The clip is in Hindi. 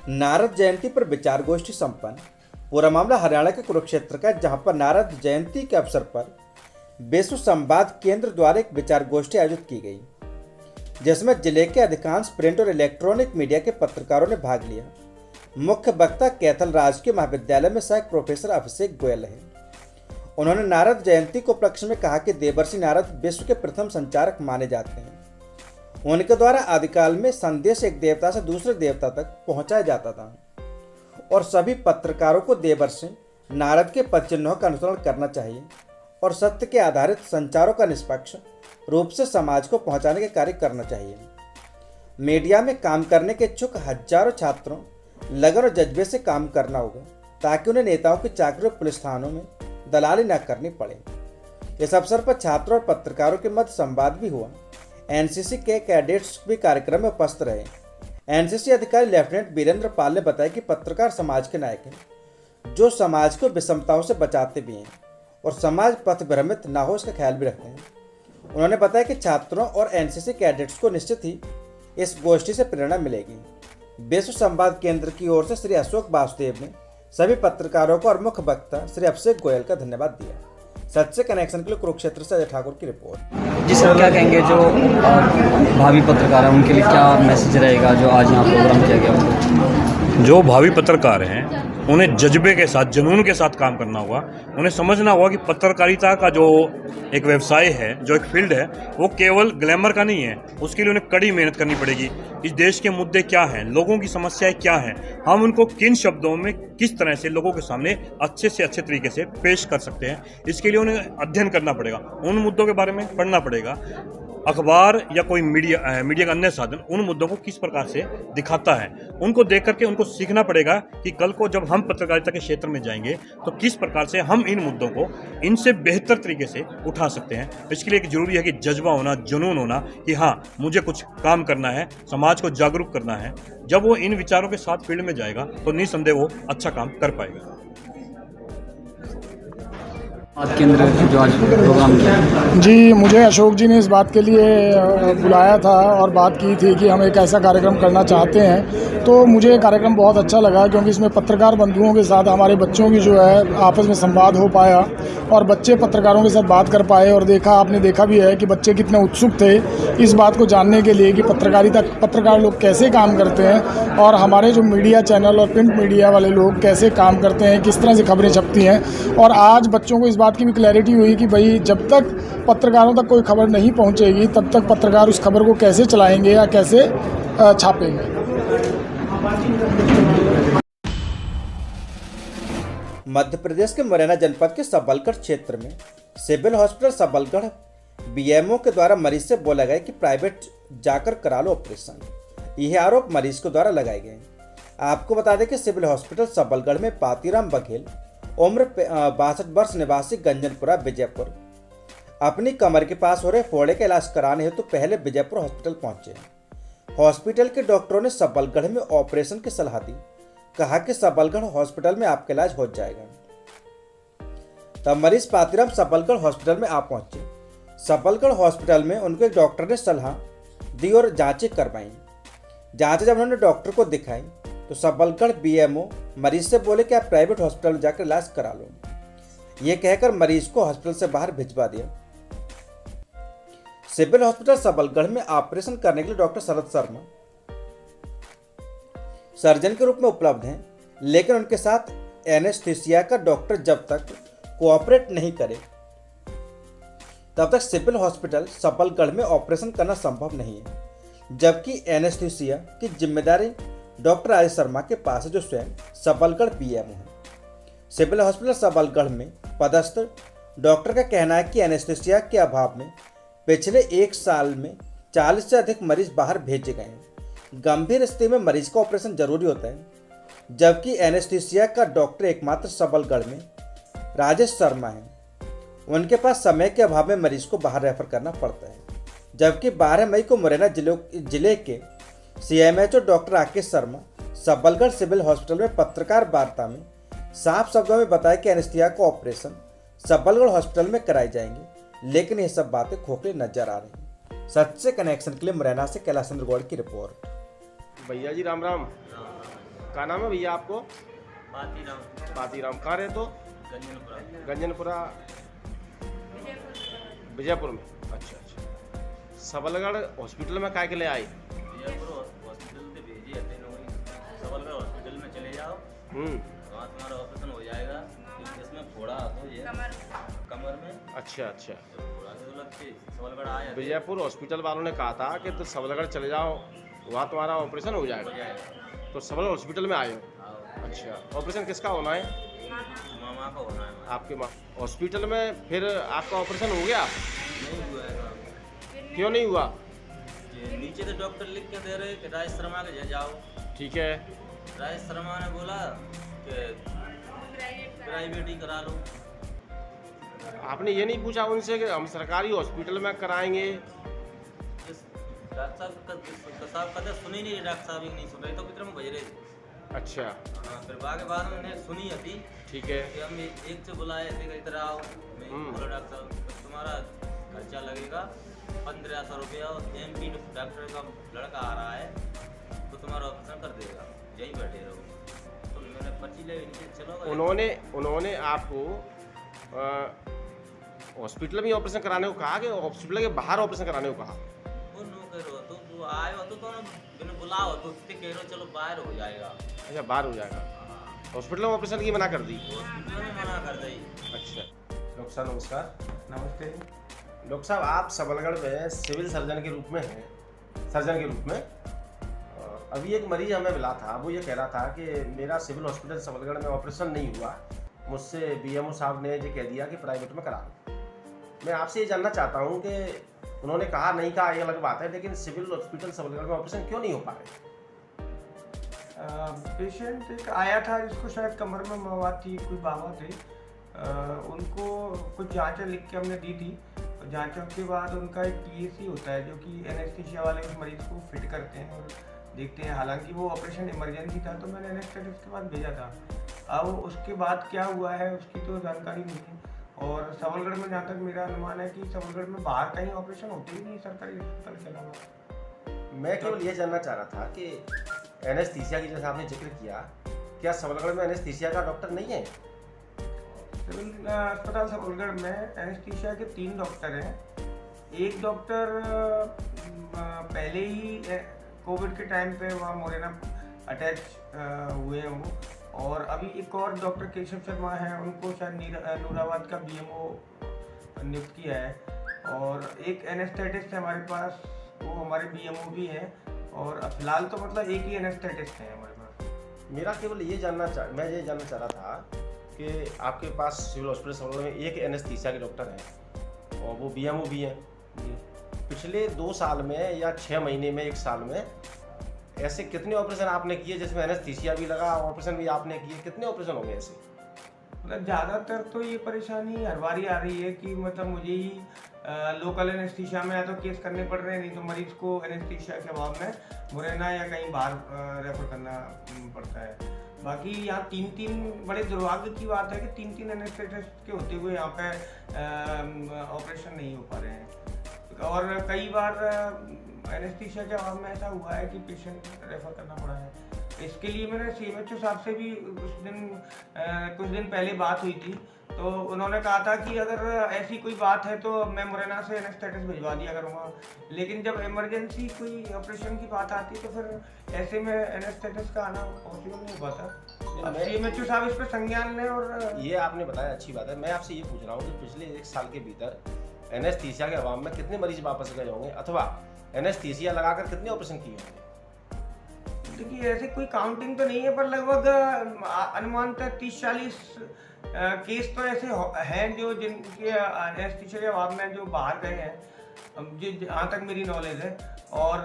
नारद जयंती पर विचार गोष्ठी संपन्न। पूरा मामला हरियाणा के कुरुक्षेत्र का है, जहां पर नारद जयंती के अवसर पर विश्व संवाद केंद्र द्वारा एक विचार गोष्ठी आयोजित की गई, जिसमें जिले के अधिकांश प्रिंट और इलेक्ट्रॉनिक मीडिया के पत्रकारों ने भाग लिया। मुख्य वक्ता कैथल राजकीय महाविद्यालय में सहायक प्रोफेसर अभिषेक गोयल है। उन्होंने नारद जयंती को उपलक्ष्य में कहा कि देवर्षि नारद विश्व के प्रथम संचारक माने जाते हैं। उनके द्वारा आदिकाल में संदेश एक देवता से दूसरे देवता तक पहुंचाया जाता था और सभी पत्रकारों को देवर्षि नारद के पद चिन्हों का अनुसरण करना चाहिए और सत्य के आधारित संचारों का निष्पक्ष रूप से समाज को पहुंचाने के कार्य करना चाहिए। मीडिया में काम करने के इच्छुक हजारों छात्रों लगन और जज्बे से काम करना होगा, ताकि उन्हें नेताओं की चाकरी और पुलिस थानों में दलाली न करनी पड़े। इस अवसर पर छात्रों और पत्रकारों के मध्य संवाद भी हुआ। एनसीसी के कैडेट्स भी कार्यक्रम में उपस्थित रहे। एनसीसी अधिकारी लेफ्टिनेंट वीरेंद्र पाल ने बताया कि पत्रकार समाज के नायक हैं, जो समाज को विषमताओं से बचाते भी हैं और समाज पथ भ्रमित न हो इसका ख्याल भी रखते हैं। उन्होंने बताया कि छात्रों और एनसीसी कैडेट्स को निश्चित ही इस गोष्ठी से प्रेरणा मिलेगी। विश्व संवाद केंद्र की ओर से श्री अशोक वासुदेव ने सभी पत्रकारों को और मुख्य वक्ता श्री अभिषेक गोयल का धन्यवाद दिया। सच्चे कनेक्शन के लिए कुरुक्षेत्र से अजय ठाकुर की रिपोर्ट। जी सर, क्या कहेंगे जो भावी पत्रकार हैं उनके लिए क्या मैसेज रहेगा जो आज यहाँ प्रोग्राम किया गया? जो भावी पत्रकार हैं उन्हें जज्बे के साथ, जुनून के साथ काम करना होगा। उन्हें समझना होगा कि पत्रकारिता का जो एक व्यवसाय है, जो एक फील्ड है, वो केवल ग्लैमर का नहीं है। उसके लिए उन्हें कड़ी मेहनत करनी पड़ेगी। इस देश के मुद्दे क्या हैं, लोगों की समस्याएं क्या हैं, हम उनको किन शब्दों में किस तरह से लोगों के सामने अच्छे से अच्छे तरीके से पेश कर सकते हैं, इसके लिए उन्हें अध्ययन करना पड़ेगा। उन मुद्दों के बारे में पढ़ना पड़ेगा। अखबार या कोई मीडिया का अन्य साधन उन मुद्दों को किस प्रकार से दिखाता है, उनको देख करके उनको सीखना पड़ेगा कि कल को जब हम पत्रकारिता के क्षेत्र में जाएंगे तो किस प्रकार से हम इन मुद्दों को इनसे बेहतर तरीके से उठा सकते हैं। इसके लिए एक जरूरी है कि जज्बा होना, जुनून होना कि हाँ, मुझे कुछ काम करना है, समाज को जागरूक करना है। जब वो इन विचारों के साथ फील्ड में जाएगा तो निसंदेह वो अच्छा काम कर पाएगा। केंद्र जो आज प्रोग्राम किया, जी, मुझे अशोक जी ने इस बात के लिए बुलाया था और बात की थी कि हम एक ऐसा कार्यक्रम करना चाहते हैं। तो मुझे ये कार्यक्रम बहुत अच्छा लगा, क्योंकि इसमें पत्रकार बंधुओं के साथ हमारे बच्चों की जो है आपस में संवाद हो पाया और बच्चे पत्रकारों के साथ बात कर पाए। और आपने देखा भी है कि बच्चे कितने उत्सुक थे इस बात को जानने के लिए कि पत्रकार लोग कैसे काम करते हैं और हमारे जो मीडिया चैनल और प्रिंट मीडिया वाले लोग कैसे काम करते हैं, किस तरह से खबरें छपती हैं। और आज बच्चों को इस बात की भी क्लैरिटी हुई कि भाई जब तक पत्रकारों तक कोई खबर नहीं पहुंचेगी तब तक पत्रकार उस खबर को कैसे चलाएंगे या कैसे छापेंगे। मध्य प्रदेश के मुरैना जनपद के सबलगढ़ क्षेत्र में सिविल हॉस्पिटल सबलगढ़ बीएमओ के द्वारा मरीज से बोला गया कि प्राइवेट जाकर करा लो ऑपरेशन। यह आरोप मरीज के द्वारा लगाए गए। आपको बता दें कि सिविल हॉस्पिटल सबलगढ़ में पातीराम बघेल उम्र 62 वर्ष निवासी गंजनपुरा विजयपुर अपनी कमर के पास हो रहे फोड़े का इलाज कराने हेतु पहले विजयपुर हॉस्पिटल पहुंचे। हॉस्पिटल के डॉक्टरों ने सबलगढ़ में ऑपरेशन की सलाह दी। कहा कि सबलगढ़ हॉस्पिटल में आपका इलाज हो जाएगा। तब मरीज पातीराम सबलगढ़ हॉस्पिटल में आ पहुंचे। सबलगढ़ हॉस्पिटल में उनको एक डॉक्टर ने सलाह दी और जांचें करवाई। जांचें जब उन्होंने डॉक्टर को दिखाई तो सबलगढ़ बीएमओ मरीज से बोले कि आप प्राइवेट हॉस्पिटल में जाकर इलाज करा लो। ये कहकर मरीज को हॉस्पिटल से बाहर भिजवा दिया। सिविल हॉस्पिटल सबलगढ़ में ऑपरेशन करने के लिए डॉक्टर शरद शर्मा सर्जन के रूप में उपलब्ध हैं, लेकिन उनके साथ एनेस्थीसिया का डॉक्टर जब तक कोऑपरेट नहीं करे तब तक सिविल हॉस्पिटल सबलगढ़ में ऑपरेशन करना संभव नहीं है। जबकि एनेस्थीसिया की जिम्मेदारी डॉक्टर राजेश शर्मा के पास है, जो स्वयं सबलगढ़ बीएमओ है। सिविल हॉस्पिटल सबलगढ़ में पदस्थ डॉक्टर का कहना है कि एनेस्थीसिया के अभाव में पिछले 1 साल में 40 से अधिक मरीज बाहर भेजे गए हैं। गंभीर स्थिति में मरीज का ऑपरेशन जरूरी होता है, जबकि एनेस्थीसिया का डॉक्टर एकमात्र सबलगढ़ में राजेश शर्मा है। उनके पास समय के अभाव में मरीज को बाहर रेफर करना पड़ता है। जबकि 12 मई को मुरैना जिले के CMHO doctor Rakesh Sharma Sabalgarh civil hospital में पत्रकार वार्ता में साफ शब्दों में बताया कि एनेस्थीसिया को ऑपरेशन सबलगढ़ हॉस्पिटल में कराई जाएंगे, लेकिन ये सब बातें खोखली नजर आ रही। सच्चे कनेक्शन के लिए मुरैना से कैलाश चंद्र गौड़ की रिपोर्ट। भैया जी राम राम। क्या नाम है भैया आपको? बातीराम बातीराम। कहाँ रहते हो? गंजनपुरा गंजनपुरा विजयपुर में। अच्छा अच्छा। सबलगढ़ हॉस्पिटल में काय के लिए आई? विजयपुर हॉस्पिटल से भेजी है सबलगढ़ हॉस्पिटल में चले जाओ, वहाँ तुम्हारा ऑपरेशन हो जाएगा। इसमें फोड़ा तो ये कमर में। अच्छा अच्छा। फोड़ा के लग के सबलगढ़ आया। विजयपुर हॉस्पिटल वालों ने कहा था कि तो सबलगढ़ चले जाओ, वहाँ तुम्हारा ऑपरेशन हो जाएगा। तो सबलगढ़ हॉस्पिटल में आए हो? अच्छा। ऑपरेशन किसका होना है? मामा का होना है। आपके माँ हॉस्पिटल में फिर आपका ऑपरेशन हो गया? नहीं हुआ है। क्यों नहीं हुआ? ये नीचे से डॉक्टर लिख के दे रहे कि राजेश शर्मा के जाओ। ठीक है। राजेश शर्मा ने बोला कि प्राइवेट ही करा लो। आपने ये नहीं पूछा उनसे कि हम सरकारी हॉस्पिटल में कराएंगे? डॉक्टर साहब कहते सुनी नहीं, डॉक्टर साहब ही नहीं सुन रहे तो कितने में बज रहे थे। अच्छा। हाँ, फिर बाकी बाद में उन्हें सुनी थी। ठीक है। कि हम एक से बुलाए थे कि इधर आओ। मैं बोला डॉक्टर साहब तुम्हारा खर्चा लगेगा 1500 रुपया और MP डॉक्टर का लड़का आ रहा है तो तुम्हारा ऑपरेशन कर देगा, यहीं बैठे रहो। तो मैंने पर्ची ले नीचे चलो गए। उन्होंने आपको हॉस्पिटल में ऑपरेशन कराने को कहा कि हॉस्पिटल के बाहर ऑपरेशन कराने को कहा? वो नो कह रहे हो तो आए हो तो बिना बुलाओ तो उससे कह रहे हो चलो बाहर हो जाएगा। अच्छा, बाहर हो जाएगा। हॉस्पिटल में ऑपरेशन की मना कर दी? हॉस्पिटल में मना कर दी। अच्छा। डॉक्टर साहब नमस्कार। नमस्ते। डॉक्टर साहब आप सबलगढ़ में सिविल सर्जन के रूप में हैं, सर्जन के रूप में। अभी एक मरीज हमें मिला था, वो ये कह रहा था कि मेरा सिविल हॉस्पिटल सबलगढ़ में ऑपरेशन नहीं हुआ, मुझसे BMO साहब ने ये कह दिया कि प्राइवेट में करा लो। मैं आपसे ये जानना चाहता हूँ कि उन्होंने कहा नहीं कहा ये अलग बात है, लेकिन सिविल हॉस्पिटल सबलगढ़ में ऑपरेशन क्यों नहीं हो पा रहे? पेशेंट एक आया था जिसको शायद कमर में मवाद थी, कोई बाबा थे। उनको कुछ जांचें लिख के हमने दी थी। जांचों के बाद उनका एक PAC होता है जो कि एनेस्थीसिया वाले उस मरीज को फिट करते हैं और देखते हैं। हालांकि वो ऑपरेशन इमरजेंसी था तो मैंने एनेस्थेटिस्ट के बाद भेजा था। अब उसके बाद क्या हुआ है उसकी तो जानकारी नहीं है। और सबलगढ़ में जहाँ तक मेरा अनुमान है कि सबलगढ़ में बाहर कहीं ऑपरेशन होते ही नहीं सरकारी अस्पताल के अलावा। मैं केवल ये जानना चाह रहा था कि एनेस्थीसिया की जैसे आपने जिक्र किया, क्या सबलगढ़ में एनेस्थीसिया का डॉक्टर नहीं है? सिविल अस्पताल सबलगढ़ में एनेस्थीसिया के 3 डॉक्टर हैं। एक डॉक्टर पहले ही कोविड के टाइम पे वहाँ मोरेना अटैच हुए हैं वो, और अभी एक और डॉक्टर केशव शर्मा है, उनको शायद नूराबाद का BMO नियुक्त किया है। और एक एनेस्थेटिस्ट है हमारे पास, वो हमारे BMO भी हैं। और फिलहाल तो मतलब एक ही एनेस्थेटिस्ट है हमारे पास। मेरा केवल मैं ये जानना चाह रहा था कि आपके पास सिविल हॉस्पिटल सबलगढ़ में एक एनेस्थीसिया के डॉक्टर हैं और वो BMO भी हैं। पिछले 2 साल में या 6 महीने में, 1 साल में ऐसे कितने ऑपरेशन आपने किए जिसमें एनेस्थीसिया भी लगा, ऑपरेशन भी आपने किए? कितने ऑपरेशन हो गए ऐसे? मतलब ज़्यादातर तो ये परेशानी हर बार ही आ रही है कि मतलब मुझे ही लोकल एनेस्थीसिया में या तो केस करने पड़ रहे हैं, नहीं तो मरीज को एनेस्थीसिया के अभाव में मुरैना या कहीं बाहर रेफर करना पड़ता है। बाकी यहाँ 3 बड़े दुर्भाग्य की बात है कि 3 एनेस्थेटिस्ट के होते हुए यहाँ पे ऑपरेशन नहीं हो पा रहे हैं। और कई बार एनेस्थीसिया के अभाव में ऐसा हुआ है कि पेशेंट रेफर करना पड़ा है। इसके लिए मैंने CMHO साहब से भी कुछ दिन पहले बात हुई थी, तो उन्होंने कहा था कि अगर ऐसी कोई बात है तो मैं मुरैना से एनेस्थेटिस्ट भिजवा दिया करूँगा। लेकिन जब इमरजेंसी कोई ऑपरेशन की बात आती तो फिर ऐसे में एनेस्थेटिस्ट का आना पॉसिबल नहीं हो पाता। अब CMHO साहब इस पर संज्ञान लें। और ये आपने बताया, अच्छी बात है। मैं आपसे ये पूछ रहा हूँ कि पिछले 1 साल के भीतर एनेस्थीसिया के अभाव में कितने मरीज वापस गए होंगे, अथवा एनेस्थीसिया लगाकर कितने ऑपरेशन किए होंगे? देखिए ऐसे कोई काउंटिंग तो नहीं है, पर लगभग अनुमानतः 30-40 केस तो ऐसे हैं जो जिनके एनेस्थीसिया के अभाव में जो बाहर गए हैं, जहाँ तक मेरी नॉलेज है। और